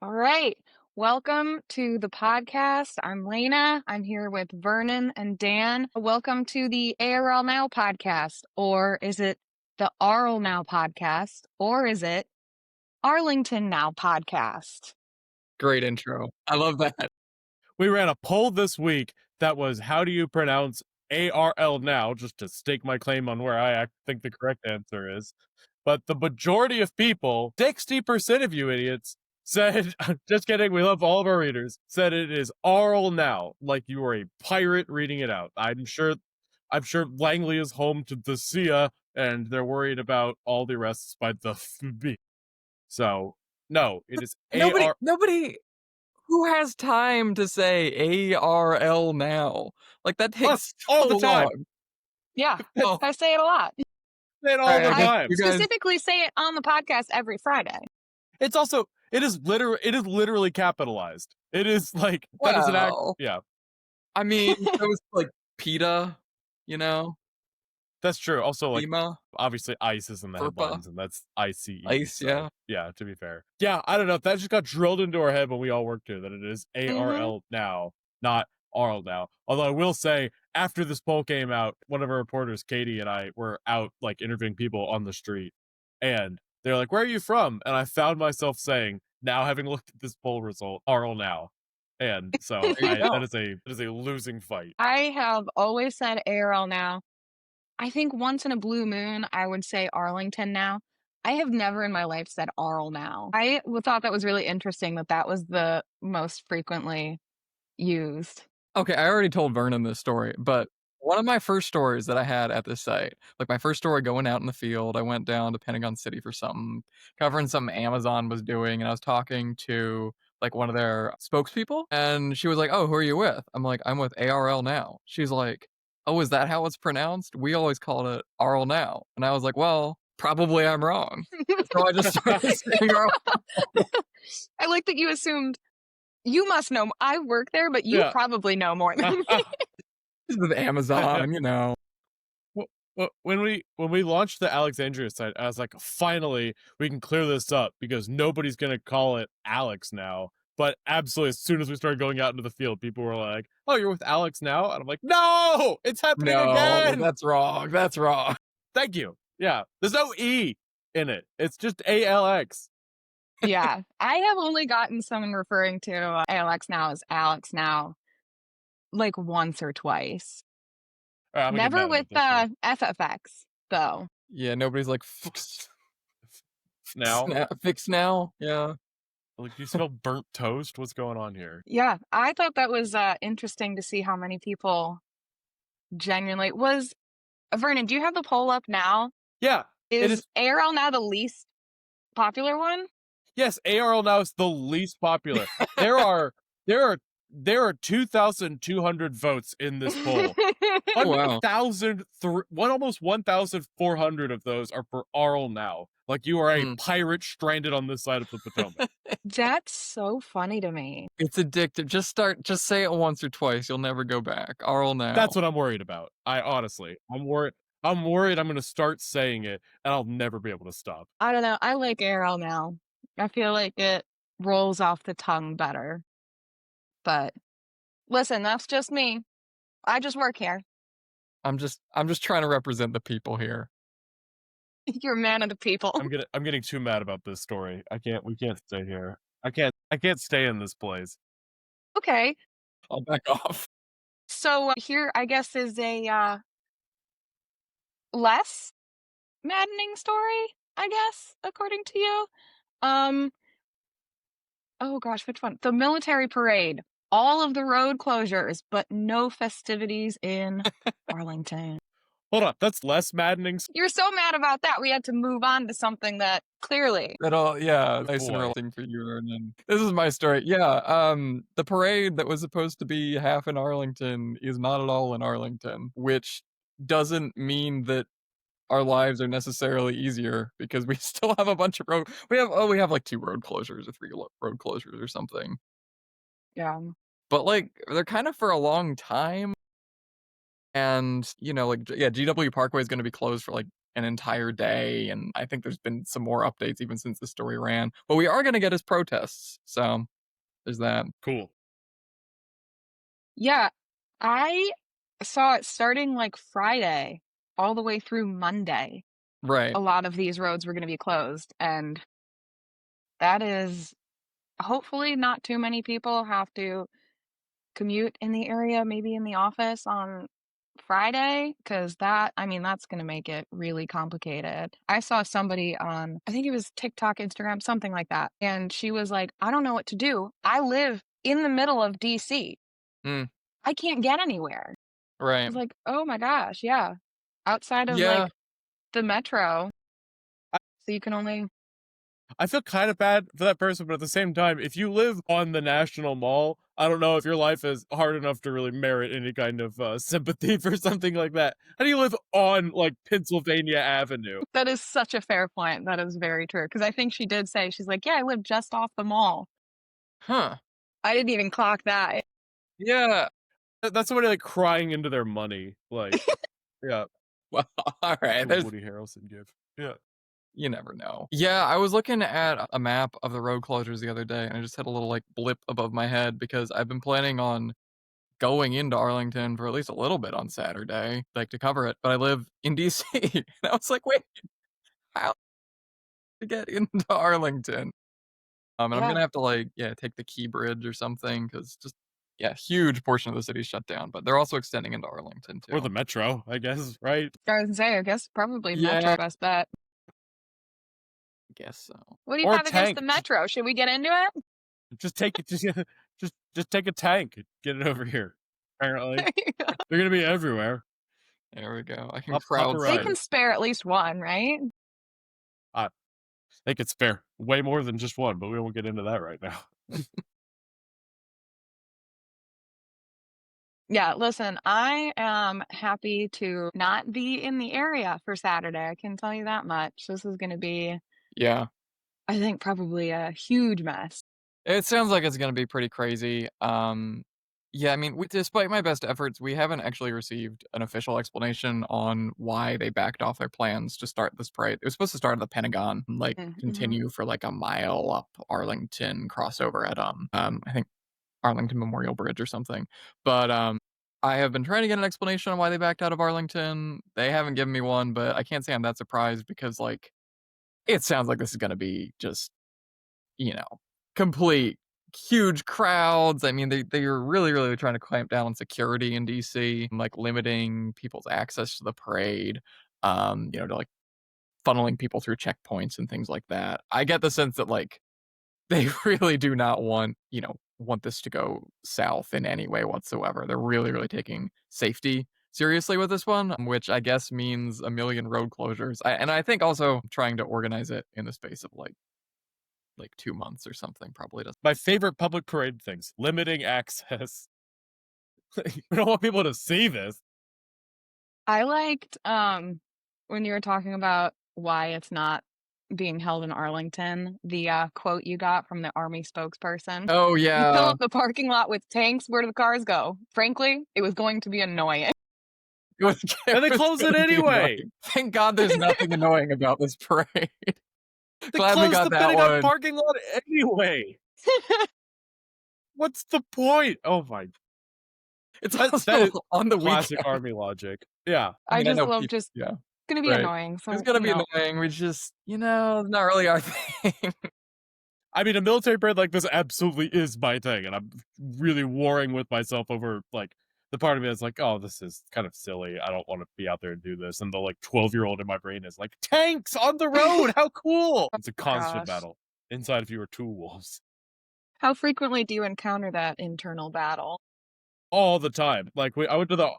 All right. Welcome to the podcast. I'm Lena. I'm here with Vernon and Dan. Welcome to the ARL Now podcast. Or is it the ARL Now podcast? Or is it Arlington Now podcast? Great intro. I love that. We ran a poll this week that was how do you pronounce ARL now, just to stake my claim on where think the correct answer is. But the majority of people, 60% of you idiots, said, just kidding, we love all of our readers, said it is ARL now, like you were a pirate reading it out. I'm sure Langley is home to the SIA, and they're worried about all the arrests by the FB. So, no, it is Nobody who has time to say ARL now. Like that takes us all so the time. long. Yeah, Oh, I say it a lot. Say it all the I time. you guys, Specifically say it on the podcast every Friday. It's also it is literally capitalized. It is like that is an act. well, Yeah, I mean, it was like PETA, you know, that's true. Also, like FEMA, obviously, ICE is in the FERPA, headlines, and that's ICE. ICE, So, yeah. yeah. To be fair, yeah. I don't know. That just got drilled into our head when we all worked here that it is ARL now, not ARL now. Although I will say, after this poll came out, one of our reporters, Katie, and I were out like interviewing people on the street, and they're like, "Where are you from?" And I found myself saying, now having looked at this poll result, ARL now. And so There you go. that is a losing fight. I have always said ARL now. I think once in a blue moon, I would say Arlington now. I have never in my life said Arl now. I thought that was really interesting that that was the most frequently used. Okay, I already told Vernon this story, but one of my first stories that I had at this site, like my first story going out in the field, I went down to Pentagon City for something, covering something Amazon was doing, and I was talking to like one of their spokespeople, and she was like, "Oh, who are you with?" I'm like, "I'm with ARL now." She's like, "Oh, is that how it's pronounced? We always called it ARL now." And I was like, "Well, probably I'm wrong." So I just started saying ARL. I like that you assumed you must know. I work there, but you Yeah. probably know more than me. With Amazon, you know. When we launched the Alexandria site, I was like, finally, we can clear this up because nobody's gonna call it Alex now. But absolutely, as soon as we started going out into the field, people were like, "Oh, you're with Alex now?" And I'm like, "No, it's happening No, again." that's wrong. That's wrong. Thank you. Yeah, there's no E in it. It's just ALX. Yeah, I have only gotten someone referring to ALX now as Alex now like once or twice. All right, I'm gonna get Never mad with about this FFX though. Yeah, nobody's like fix now. fix now. Yeah. Like, do you smell burnt toast? What's going on here? Yeah, I thought that was interesting to see how many people genuinely was. Vernon, do you have the poll up now? Yeah, it Is is. ARL now the least popular one? Yes, ARL now is the least popular. There are there are there are 2,200 votes in this poll. Wow. 1,400 of those are for ARL now. Like you are a Mm. pirate stranded on this side of the Potomac. That's so funny to me. It's addictive. Just say it once or twice. You'll never go back. Arl now. That's what I'm worried about. I'm worried. I'm worried I'm going to start saying it and I'll never be able to stop. I don't know. I like ARL now. I feel like it rolls off the tongue better. But listen, that's just me. I just work here. I'm just trying to represent the people here. You're a man of the people. I'm getting too mad about this story. We can't stay here. I can't stay in this place. Okay. I'll back off. So here, I guess, is a less maddening story, I guess, according to you. Oh gosh, which one? The military parade. All of the road closures, but no festivities in Arlington. Hold on, that's less maddening. You're so mad about that. We had to move on to something that clearly. Yeah, Oh, nice and boy. relaxing for you, Vernon. This is my story. Yeah, the parade that was supposed to be half in Arlington is not at all in Arlington, which doesn't mean that our lives are necessarily easier because we still have a bunch of we have like 2 road closures or 3 road closures or something. Yeah. But like they're kind of for a long time. And, you know, like yeah, GW Parkway is going to be closed for like an entire day, and I think there's been some more updates even since the story ran. But we are gonna get his protests, so there's that. Cool. Yeah, I saw it starting like Friday all the way through Monday. Right. A lot of these roads were going to be closed, and that is hopefully not too many people have to commute in the area, maybe in the office on Friday, because that's going to make it really complicated. I saw somebody on, I think it was TikTok, Instagram, something like that, and she was like, I don't know what to do. I live in the middle of DC. Mm, I can't get anywhere. I right. was like, oh my gosh, yeah. Outside of Yeah. like the metro, I so you can only. I feel kind of bad for that person, but at the same time, if you live on the National Mall, I don't know if your life is hard enough to really merit any kind of sympathy for something like that. How do you live on like Pennsylvania Avenue? That is such a fair point. That is very true. Because I think she did say, she's like, yeah, I live just off the mall. Huh. I didn't even clock that. Yeah. That's somebody like crying into their money. Like, yeah, Well, alright, the there's Woody Harrelson gif. Yeah. you never know. Yeah, I was looking at a map of the road closures the other day, and I just had a little, like, blip above my head because I've been planning on going into Arlington for at least a little bit on Saturday, like, to cover it, but I live in DC, and I was like, "Wait, how to get into Arlington?" And I'm Yeah. gonna have to, like, yeah, take the Key Bridge or something because just yeah, huge portion of the city's shut down, but they're also extending into Arlington Or too. the Metro, I guess, right? I was gonna say, I guess probably Yeah, Metro best bet. I guess so. What do you Or a have against the tank. Metro? Should we get into it? Just take it. Just take a tank and get it over here. Apparently, they're gonna be everywhere. There we go. I can Hop a They ride. can crowdsource. spare at least one, right? Uh, they could spare way more than just one, but we won't get into that right now. Yeah, listen, I am happy to not be in the area for Saturday. I can tell you that much. This is going to be, Yeah. I think, probably a huge mess. It sounds like it's gonna be pretty crazy. Yeah, I mean, despite my best efforts, we haven't actually received an official explanation on why they backed off their plans to start this parade. It was supposed to start at the Pentagon, and, like, Mm-hmm. continue for like a mile up Arlington, crossover at I think Arlington Memorial Bridge or something. But I have been trying to get an explanation on why they backed out of Arlington. They haven't given me one, but I can't say I'm that surprised because like it sounds like this is gonna be just you know, complete huge crowds. I mean, they're really, really trying to clamp down on security in DC, like limiting people's access to the parade, to like funneling people through checkpoints and things like that. I get the sense that like they really do not want this to go south in any way whatsoever. They're really, really taking safety seriously with this one, which I guess means a million road closures. And I think also trying to organize it in the space of like 2 months or something probably doesn't. My favorite public parade things: limiting access. We don't want people to see this. I liked when you were talking about why it's not being held in Arlington, the quote you got from the Army spokesperson. Oh, You fill yeah. up the parking lot with tanks, where do the cars go? Frankly, it was going to be annoying. It was And they it was close it gonna be anyway. annoying. Thank God there's nothing annoying about this parade. They Glad we close got the that Pentagon one. parking lot anyway. What's the point? Oh my! It's That is also on the classic weekend. Army logic. Yeah. I I mean, I just know love people just yeah, gonna be right. annoying. It's So, gonna be annoying, we just, not really our thing. I mean, a military parade like this absolutely is my thing, and I'm really warring with myself over like the part of me that's like, oh, this is kind of silly. I don't want to be out there and do this. And the like 12-year-old in my brain is like, tanks on the road, how cool! It's a constant gosh. battle inside of you are two wolves How frequently do you encounter that internal battle? all the time. Like I went to the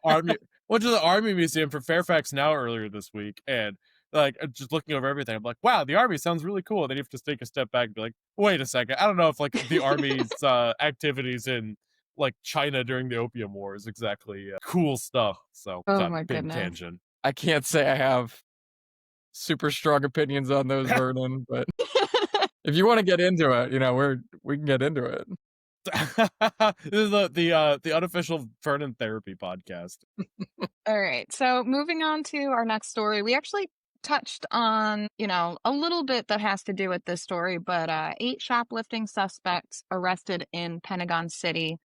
army museum for Fairfax Now earlier this week, and like just looking over everything, I'm like, wow, the army sounds really cool. And then you have to take a step back and be like, wait a second, I don't know if like the army's activities in like China during the Opium War is exactly cool stuff. So Oh that my big goodness. tangent. I can't say I have super strong opinions on those, Vernon, but if you wanna get into it, we can get into it. This is the unofficial Vernon therapy podcast. All right. So moving on to our next story, we actually touched on, a little bit that has to do with this story, but 8 shoplifting suspects arrested in Pentagon City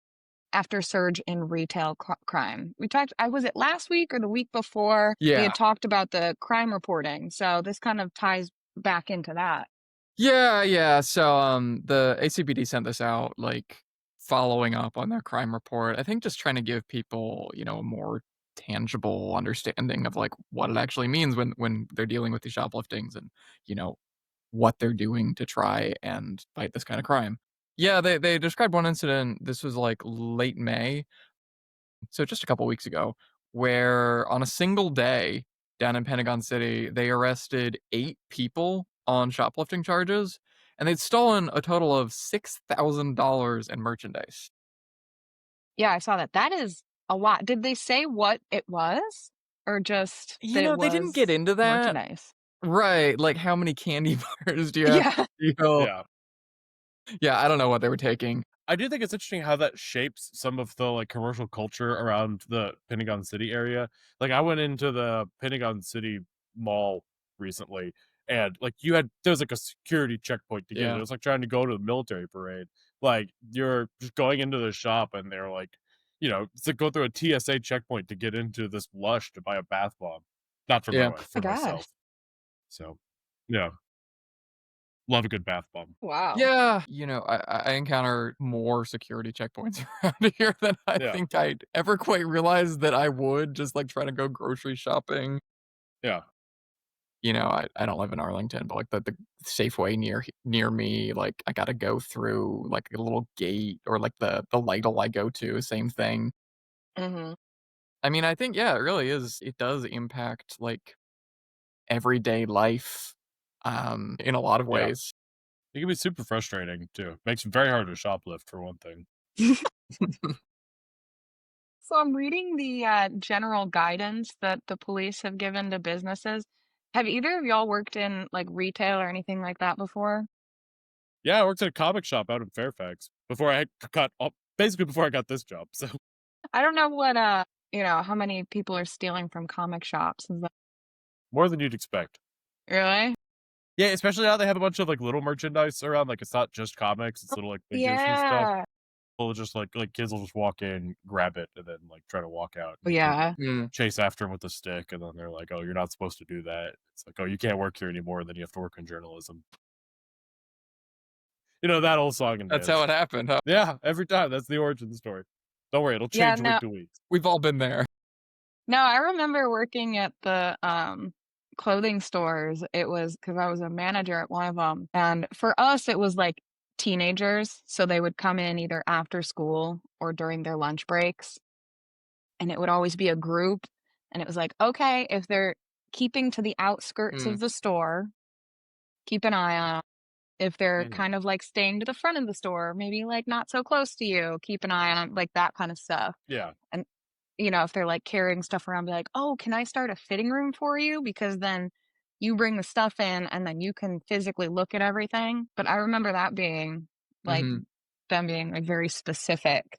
after surge in retail crime. Was it last week or the week before? We Yeah. had talked about the crime reporting, so this kind of ties back into that. Yeah. So, the ACPD sent this out, like, following up on their crime report. I think just trying to give people, a more tangible understanding of, like, what it actually means when they're dealing with these shopliftings and, you know, what they're doing to try and fight this kind of crime. Yeah, they described one incident, this was, like, late May, so just a couple weeks ago, where on a single day down in Pentagon City, they arrested 8 people on shoplifting charges, and they'd stolen a total of $6,000 in merchandise. Yeah, I saw that. That is a lot. Did they say what it was? Or just that it They didn't get was into that. merchandise? Right, like, how many candy bars do you have Yeah. to steal? Yeah. Yeah, I don't know what they were taking. I do think it's interesting how that shapes some of the, like, commercial culture around the Pentagon City area. Like, I went into the Pentagon City Mall recently, and, like, there was, like, a security checkpoint to get in. It Yeah. was like trying to go to the military parade. Like, you're just going into the shop, and they're like, it's like go through a TSA checkpoint to get into this Lush to buy a bath bomb. Not for my Yeah. wife, Oh for my gosh. myself. So, yeah, love a good bath bomb. Wow. Yeah, I encounter more security checkpoints around here than I Yeah, think I'd ever quite realize that I would, just, like, trying to go grocery shopping. yeah, I don't live in Arlington, but, like, the Safeway near me, like, I gotta go through, like, a little gate or, like, the Lidl I go to, same thing. Mhm. I mean, I think, yeah, it really is it does impact, like, everyday life, in a lot of yeah. ways. It can be super frustrating too. Makes it very hard to shoplift for one thing. So I'm reading the general guidance that the police have given to businesses. Have either of y'all worked in like retail or anything like that before? Yeah, I worked at a comic shop out in Fairfax before I got basically before I got this job. So I don't know what how many people are stealing from comic shops. Is that more than you'd expect. really? Yeah, especially now they have a bunch of like little merchandise around. Like it's not just comics; it's little like figures and stuff. Yeah. People just like kids will just walk in, grab it, and then like try to walk out. And you can Yeah. Mm. chase after them with a stick, and then they're like, "Oh, you're not supposed to do that." It's like, "Oh, you can't work here anymore. Then you have to work in journalism." That old song and That's how dance. it happened, huh? Yeah, every time. That's the origin story. Don't worry, it'll Yeah, change no. week to week. We've all been there. No, I remember working at the clothing stores. It was because I was a manager at one of them. And for us, it was like teenagers. So they would come in either after school or during their lunch breaks. And it would always be a group. And it was like, okay, if they're keeping to the outskirts Mm, of the store, keep an eye on 'em. If they're Mhm. kind of like staying to the front of the store, maybe like not so close to you, keep an eye on 'em, like that kind of stuff. Yeah, And if they're like carrying stuff around, be like, oh, can I start a fitting room for you? Because then you bring the stuff in and then you can physically look at everything. But I remember that being like mhm. them being like very specific.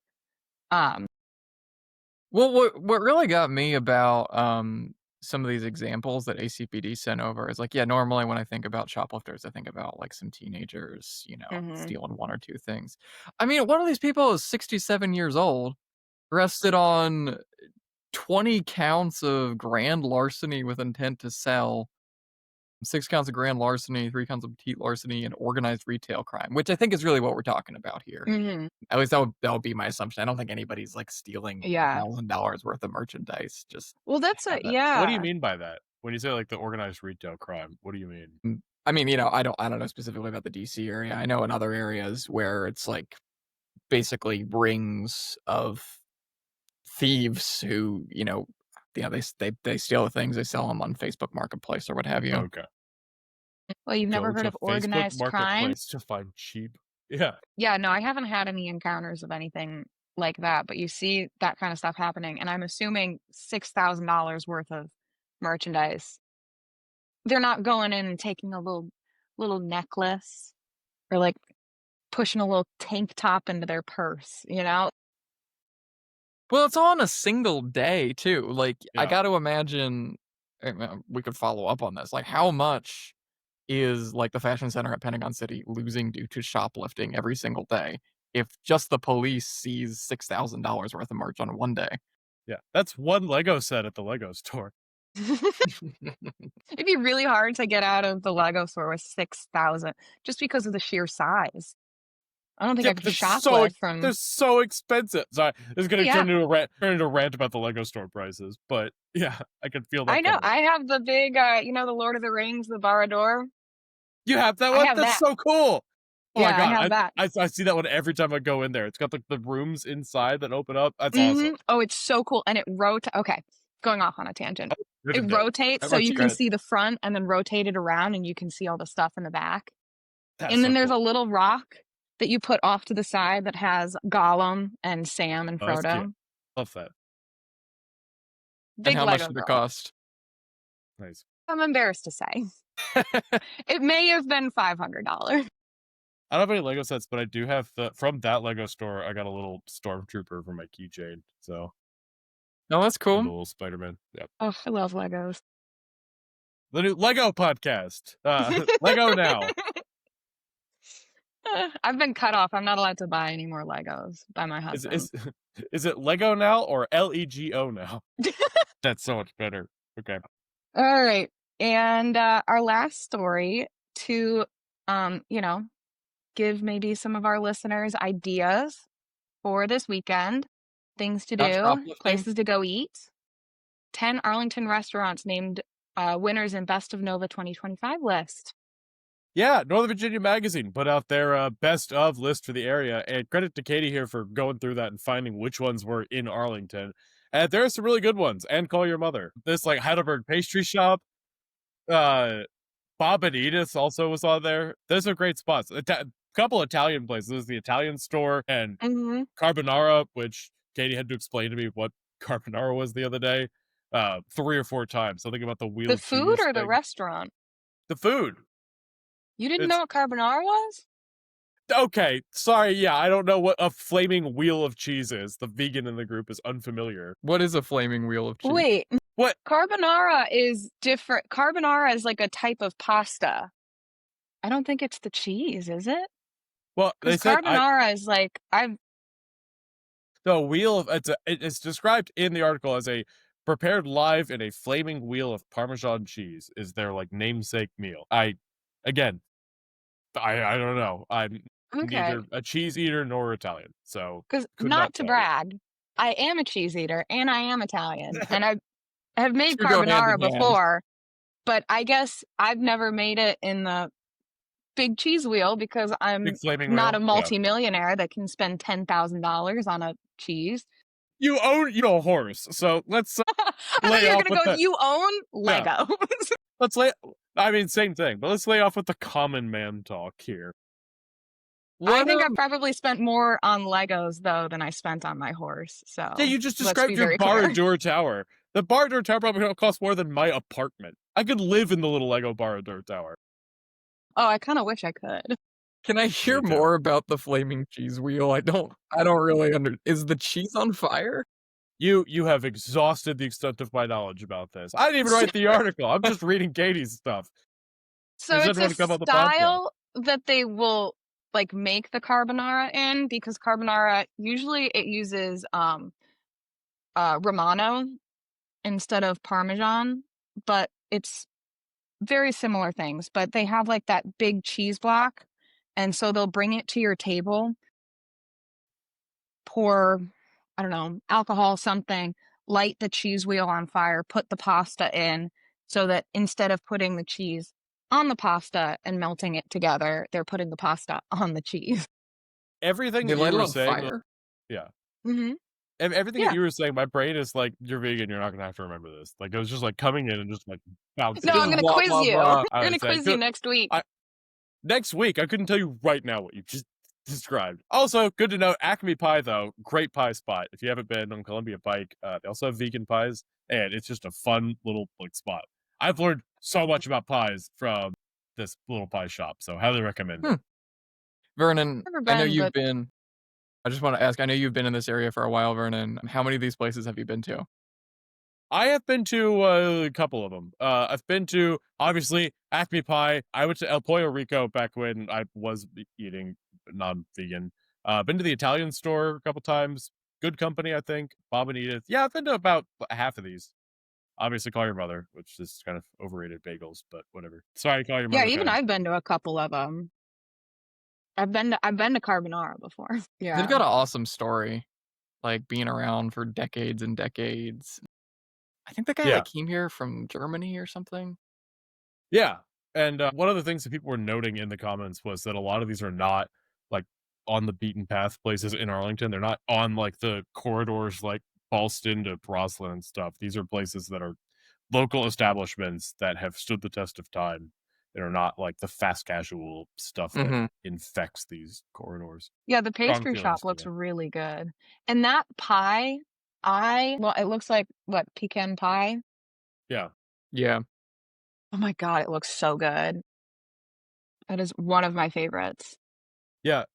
Um, Well, what really got me about, some of these examples that ACPD sent over is, like, yeah, normally when I think about shoplifters, I think about, like, some teenagers, mhm. stealing 1 or 2 things. I mean, one of these people is 67 years old, arrested on 20 counts of grand larceny with intent to sell, 6 counts of grand larceny, 3 counts of petite larceny, and organized retail crime, which I think is really what we're talking about here. Mhm. At least that would be my assumption. I don't think anybody's, like, stealing Yeah. $1,000 worth of merchandise just Well, to that's a have it. what do you yeah. mean by that? When you say, like, the organized retail crime, what do you mean? I mean, I don't know specifically about the DC area. I know in other areas where it's, like, basically rings of thieves who, they steal the things, they sell them on Facebook Marketplace or what have you. Okay. Well, you've never Go heard to of Facebook organized crime? Marketplace to find cheap. Yeah. Yeah, no, I haven't had any encounters of anything like that, but you see that kind of stuff happening, and I'm assuming $6,000 worth of merchandise. They're not going in and taking a little necklace or, like, pushing a little tank top into their purse, you know? Well, it's on a single day too. Like, I Yeah. gotta imagine we could follow up on this. Like, how much is, like, the fashion center at Pentagon City losing due to shoplifting every single day if just the police sees $6,000 worth of merch on one day? Yeah, that's one Lego set at the Lego store. It'd be really hard to get out of the Lego store with 6,000 just because of the sheer size. I don't think Yeah, I but could shoplift from. they're so expensive. Sorry, this is Oh, gonna yeah, turn into a rant about the Lego store prices, but yeah, I can feel I that know. coming. I have the big, the Lord of the Rings, the Barad-dûr. You have that I one? have That's that. so cool! Oh my Yeah, I god, have that. I see that one every time I go in there. It's got, like, the rooms inside that open up. That's awesome. Oh, it's so cool, and it okay, going off on a tangent. Good It to know. rotates How so about you you can guys? see the front and then rotate it around, and you can see all the stuff in the back. That's And then so there's cool. a little rock that you put off to the side that has Gollum and Sam and Oh, that's cute. Frodo. Love that. And Big how much Lego did it girl. cost? Nice. I'm embarrassed to say. It may have been $500. I don't have any Lego sets, but I do have from that Lego store, I got a little stormtrooper for my keychain, so No, that's and cool. the little Spider-Man. Yeah. Oh, I love Legos. The new Lego podcast. Lego Now. I've been cut off. I'm not allowed to buy any more Legos by my Is husband. is is it Lego Now or LEGO Now? That's so much better. Okay. All right. And our last story to, you know, give maybe some of our listeners ideas for this weekend, things to Not do, shoplifting? places to go eat. 10 Arlington restaurants named winners in Best of Nova 2025 list. Yeah, Northern Virginia Magazine put out their best of list for the area, and credit to Katie here for going through that and finding which ones were in Arlington. And there are some really good ones. And Call Your Mother. This like Heidelberg pastry shop. Uh, Bob and Edith also was on there. Those are great spots. Couple Italian places. There's the Italian store and Mm-hmm. Carbonara, which Katie had to explain to me what carbonara was the other day, 3 or 4 times. Something about the The wheel food cheese or the thing. restaurant? The food. You didn't It's know what carbonara was? okay. Sorry, yeah, I don't know what a flaming wheel of cheese is. The vegan in the group is unfamiliar. What is a flaming wheel of cheese? Wait, What? carbonara is different. Carbonara is like a type of pasta. I don't think it's the cheese, is it? Well, they Because said carbonara is like the wheel of it's described in the article as a prepared live in a flaming wheel of Parmesan cheese is their like namesake meal. Again, I don't know. I'm okay. neither a cheese eater nor Italian, so Because could not not to tell you. brag, I am a cheese eater and I am Italian, and I have made Two go hand carbonara in hand. before, but I guess I've never made it in the big cheese wheel because Big I'm flaming not a wheel. Yeah. multimillionaire that can spend $10,000 on a cheese. You own a horse, so let's I thought lay you were off gonna with go. the You own yeah. Lego. Let's lay. I mean, same thing, but let's lay off with the common man talk here. I What, think I've probably spent more on Legos though than I spent on my horse. Yeah, So you just let's be described your very clear. Barad-dûr tower. The Barad-dûr tower probably gonna cost more than my apartment. I could live in the little Lego Barad-dûr tower. Oh, I kind of wish I could. can I hear too. more about the flaming cheese wheel? I don't really is the cheese on fire? You have exhausted the extent of my knowledge about this. I didn't even write the article. I'm just reading Katie's stuff. So You said it's you a want to come on the podcast. style that they will like make the carbonara in because carbonara usually it uses Romano instead of Parmesan, but it's very similar things. But they have like that big cheese block, and so they'll bring it to your table, pour, I don't know, alcohol, something, light the cheese wheel on fire, put the pasta in, so that instead of putting the cheese on the pasta and melting it together, they're putting the pasta on the cheese. Everything They that you light it were on saying, fire? yeah. Mm-hmm. Everything Yeah. that you were saying, my brain is like, you're vegan, you're not gonna have to remember this. Like it was just like coming in and just like bouncing. No, I'm Just gonna blah, quiz blah, you. blah. I'm gonna quiz you next week. Next week, I couldn't tell you right now what you just described. Also, good to know, Acme Pie, though, great pie spot. If you haven't been on Columbia Pike, they also have vegan pies, and it's just a fun little like spot. I've learned so much about pies from this little pie shop, so highly recommend it. Vernon, Never I know been, you've but been I just want to ask, I know you've been in this area for a while, Vernon. How many of these places have you been to? I have been to a couple of them. I've been to, obviously, Acme Pie. I went to El Pollo Rico back when I was eating non-vegan. Been to the Italian store a couple times. Good company, I think. Bob and Edith. Yeah, I've been to about half of these. Obviously, Call Your Mother, which is kind of overrated bagels, but whatever. Sorry, Call Your Yeah, Mother even fans. I've been to a couple of them. I've been to carbonara before. They've Yeah. got an awesome story, like being around for decades and decades. I think the guy Yeah. like came here from Germany or something. Yeah. And one of the things that people were noting in the comments was that a lot of these are not like on the beaten path places in Arlington. They're not on like the corridors like Ballston to Roslyn and stuff. These are places that are local establishments that have stood the test of time and are not like the fast casual stuff that Mhm. infects these corridors. Yeah, the Strong pastry feelings shop to looks that. really good. And that pie, well, it looks like what, pecan pie? Yeah. Yeah. Oh my God, it looks so good. That is one of my favorites. Yeah,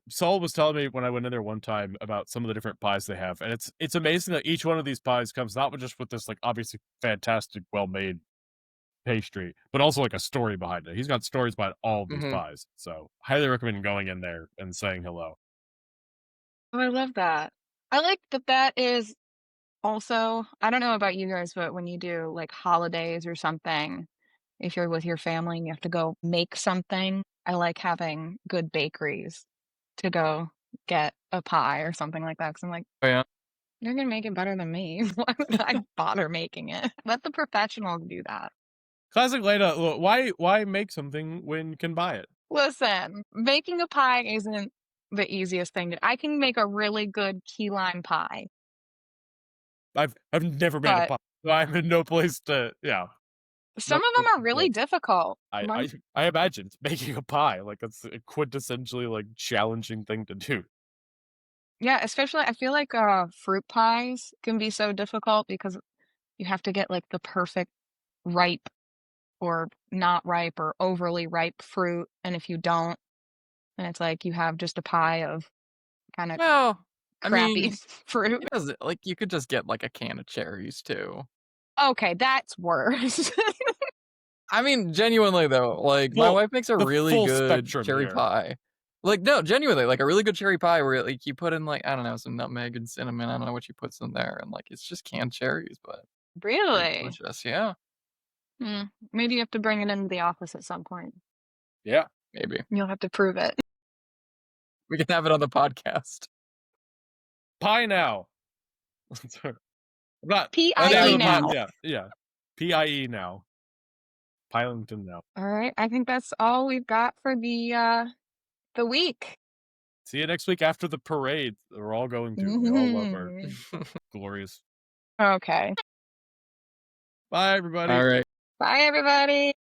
Saul was telling me when I went in there one time about some of the different pies they have, and it's amazing that each one of these pies comes not just with this like obviously fantastic, well-made pastry, but also like a story behind it. He's got stories behind all of these Mhm. pies, so highly recommend going in there and saying hello. Oh, I love that. I like that that is also, I don't know about you guys, but when you do like holidays or something, if you're with your family and you have to go make something, I like having good bakeries to go get a pie or something like that. Cause I'm like, Oh, yeah. you're gonna make it better than me. Why would I bother making it? Let the professionals do that. Classic Lena, why make something when you can buy it? Listen, making a pie isn't the easiest thing. I can make a really good key lime pie, I've never made a but pie, so I'm in no place to no some of them place are to really judge. difficult. I One, I I imagine making a pie like it's a quintessentially like challenging thing to do. yeah, especially I feel like fruit pies can be so difficult because you have to get like the perfect ripe or not ripe or overly ripe fruit. And if you don't, then it's like you have just a pie of kind of Well, I crappy mean, fruit. it doesn't like you could just get like a can of cherries too. Okay, that's worse. I mean, genuinely though, like my Full wife makes a the really full good spectrum cherry here. pie. Like no, genuinely, like a really good cherry pie where like you put in like I don't know some nutmeg and cinnamon. I don't know what she puts in there, and like it's just canned cherries, but pretty Really? delicious. Yeah, Hmm. Maybe you have to bring it into the office at some point. Yeah. maybe You'll have to prove it. we can have it on the podcast. Pie now. I'm not the name of PIE the pod. now. Yeah. PIE now. Pilington now. All right, I think that's all we've got for the week. See you next week after the parade that we're all going to. We all love our Mhm. glorious. Okay. Bye, everybody. All right. Bye, everybody.